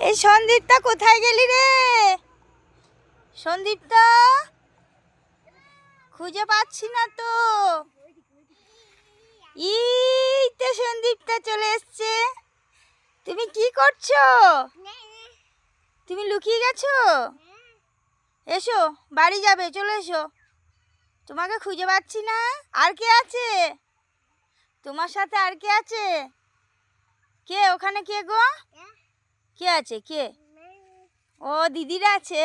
এই সন্দীপটা কোথায় গেলি রে? সন্দীপটা খুঁজে পাচ্ছি না তো। এই তো সন্দীপটা চলে এসছে। তুমি কি করছো? তুমি লুকিয়ে গেছো? এসো, বাড়ি যাবে, চলে এসো। তোমাকে খুঁজে পাচ্ছি না। আর কে আছে তোমার সাথে? আর কে আছে? কে ওখানে? কে গো? কে আছে? কে? ও দিদিরা আছে।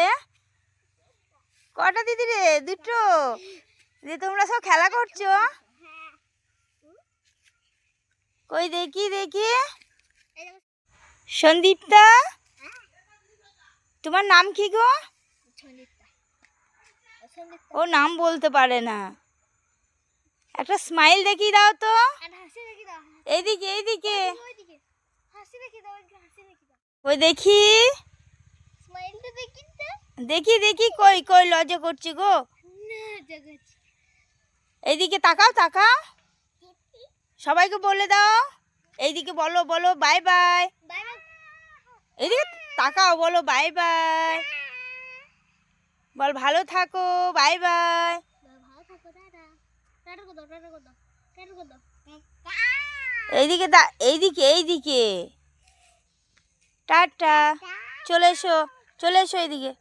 কটা দিদি রে? দুটো। যে তোমরা সব খেলা করছো? কই দেখি দেখি। সন্দীপটা, তোমার নাম কি গো? ও নাম বলতে পারে না। একটা স্মাইল দেখিয়ে দাও তো। এইদিকে এইদিকে। ওই দেখি দেখি দেখি। কই কই লজ্জা করছি গো। এইদিকে তাকাও তাকাও। সবাইকে বলে দাও। এইদিকে বলো বলো বাই বাই। এইদিকে তাকাও, বলো বাই বাই। বল ভালো থাকো, বাই বাই। এইদিকে এইদিকে এইদিকে। টাটা। চলে এসো, চলে এসো এইদিকে।